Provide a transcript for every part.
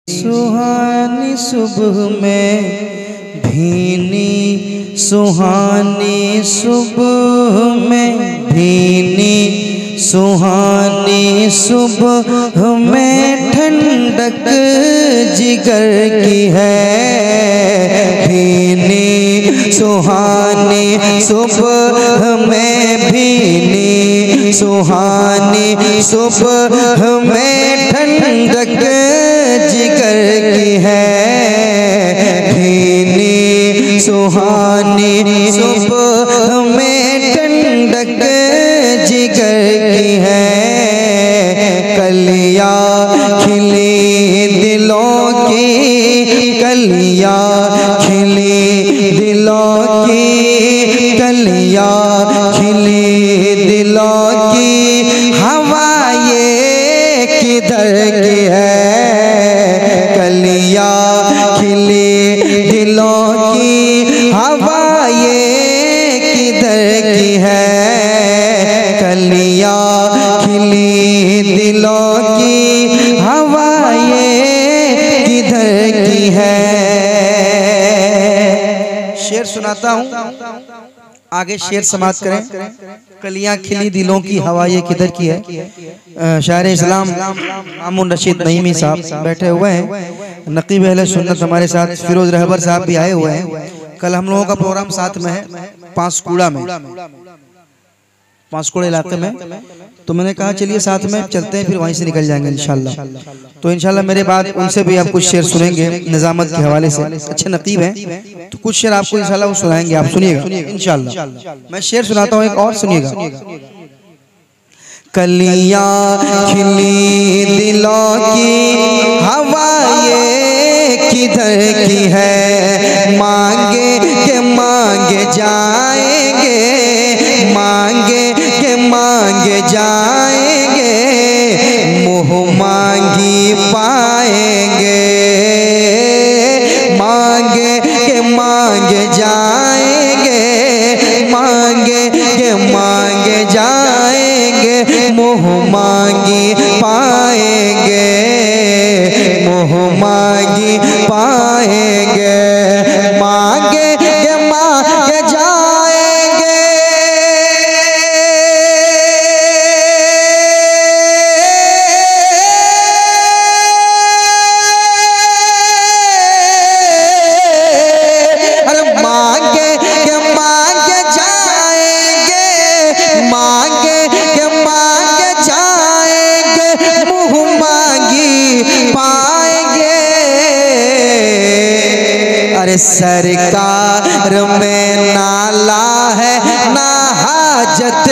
सुहानी सुबह में भीनी, सुहानी सुबह में भीनी, सुहानी सुबह में ठंडक जिगर की है। भीनी सुहानी सुबह में भीनी, सुहानी सुबह में ठंडक जिगर की है। भीनी सुहानी सुबह में ठंडक जिगर की है। कलियाँ खिली दिलों की, कलियाँ खिली दिलों की, कलियाँ खिली दिलों की हवा ये किधर की है। कलियाँ खिली दिलों की हवा ये किधर की है। कलियाँ खिली दिलों की हवा ये किधर की है। शेर सुनाता हूँ, आगे शेर समाप्त करें। कलियाँ खिली दिलों की हवा ये किधर की है। शायर इस्लाम मामून रशीद नईमी साहब बैठे हुए हैं। नकीब अहले सुन्नत हमारे साथ फिरोज रहबर साहब भी आए हुए हैं। कल हम लोगों का प्रोग्राम साथ में है पांसकुड़ा में, पांसकुड़ा इलाके में। तो मैंने कहा चलिए साथ में चलते हैं, फिर वहीं से निकल जाएंगे इंशाल्लाह। तो इंशाल्लाह मेरे बाद उनसे भी आप कुछ शेर सुनेंगे निजामत के हवाले से। अच्छे नकीब हैं तो कुछ शेर आपको इंशाल्लाह वो सुनाएंगे, आप सुनिएगा इंशाल्लाह। मैं शेर सुनाता हूँ एक और, सुनिएगा। कलियाँ खिली दिलों की हवा ये किधर की है। मांगे के मांगे जाएंगे, मांगे के मांगे जाएंगे, मुँह मांगी पाएंगे। मांगे के मांगे जाएंगे, मांगे के मांगे जाएंगे, मुँह मांगी पाएंगे, मुँह मांगी पाएंगे। मांगे के मांगे जाएंगे, अरे मांगे के मांगे जाएंगे, मांगे के मांगे जाएंगे, मुँह मांगी पाएंगे। अरे सरकार में नाला है ना हाजत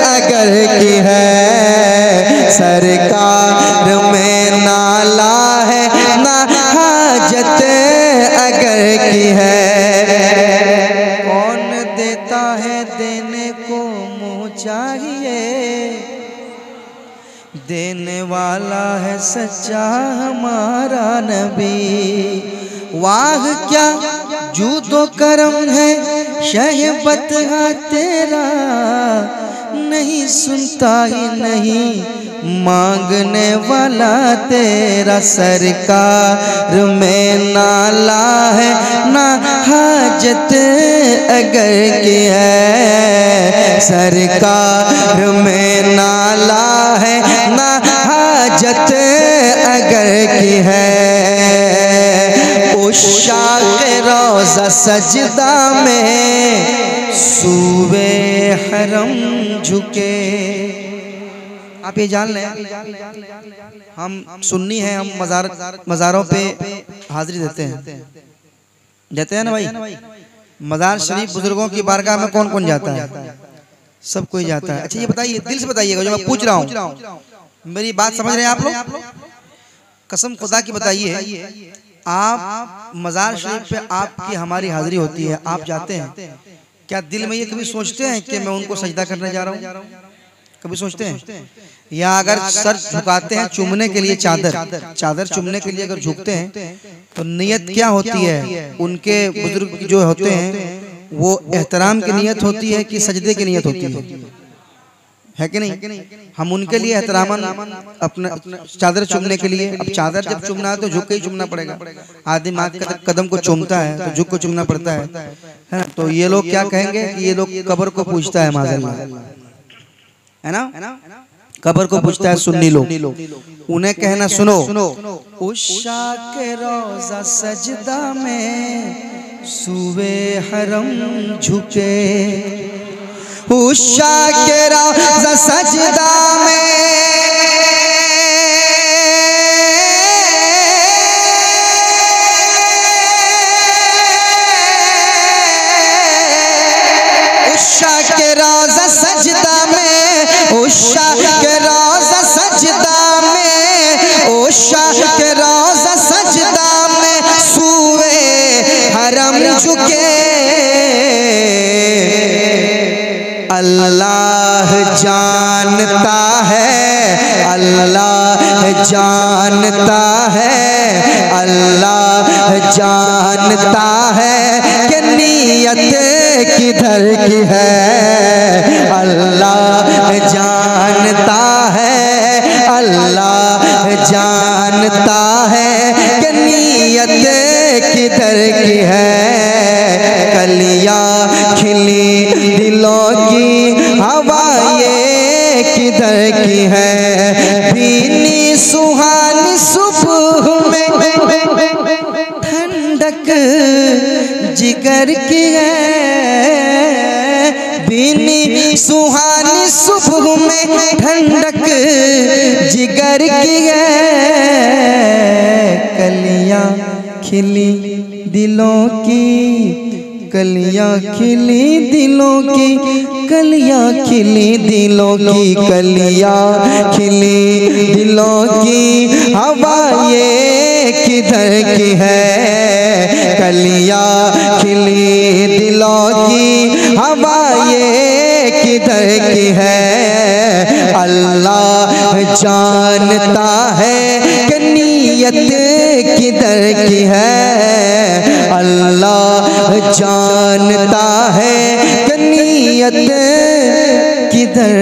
अगर की है। सरकार में नाला है ना हाजत अगर की है। कौन देता है देने को मुँह चाहिए, देने वाला है सच्चा हमारा नबी। वाह क्या जूदो करम है शहबत तेरा, नहीं सुनता ही नहीं मांगने वाला तेरा। सरकार में नाला है ना हाजत अगर की है। सरकार में नाला है ना हाजत अगर की है। उशाक़ रोज़ा सजदा में सूबे हरम झुके। आप ये जान लें हम सुन्नी हैं, हम मज़ारों पे हाजिरी देते हैं ना भाई। मज़ार शरीफ बुजुर्गों की बारगाह में कौन कौन जाता है? सब कोई जाता है। अच्छा ये बताइए, दिल से बताइएगा जो मैं पूछ रहा हूँ, मेरी बात समझ रहे हैं आप लोग? कसम खुदा की बताइए, आप मज़ार शरीफ पे आपकी हमारी हाजिरी होती है, आप जाते हैं, क्या दिल में ये कभी सोचते हैं कि मैं उनको सजदा करने जा रहा हूँ? कभी सोचते हैं? या अगर सर झुकाते हैं चूमने के लिए, चादर चूमने के लिए अगर झुकते हैं तो नियत क्या होती है? उनके बुजुर्ग जो होते हैं वो एहतराम की नियत होती है कि सजदे की नियत होती है? है कि नहीं? हम उनके लिए एहतरामन अपना चादर चूमने के लिए, अब चादर जब चूमना है तो झुक के ही चूमना पड़ेगा। आदमी माँ के कदम को चूमता है तो झुक को चूमना पड़ता है ना? तो ये लोग क्या कहेंगे कि ये लोग कब्र को पूछता है माज़अल्लाह, है ना? कब्र को पूछता है सुन्नी लोग। उन्हें कहना सुनो, उषा के रोज़ा सजदा में सूबे हरम झुके, उषा के रोज़ा सजदा में उषा के रोज़ा सजदा में, उषा के रोज़ा सजदा में, उषा के रोज़ा सजदा में सूबे हरम झुके। अल्लाह जानता है, अल्लाह जानता है, अल्लाह जानता है कि नीयत किधर की है। अल्लाह जानता है, अल्लाह जानता है कि नीयत किधर की है। कलियाँ खिली दिलों की हवाएं किधर की है। भीनी सुहानी सुबह में ठंडक जिगर की है। भीनी सुहानी सुबह में ठंडक जिगर की है। कलियाँ खिली दिलों की, कलियाँ खिली दिलों की, कलियाँ खिली दिलों की, कलियाँ खिली दिलों की हवाएं किधर की है। कलियाँ खिली दिलों की हवाएं किधर की है। अल्लाह जानता है कि नीयत किधर की है। अल्लाह जानता है कि नीयत किधर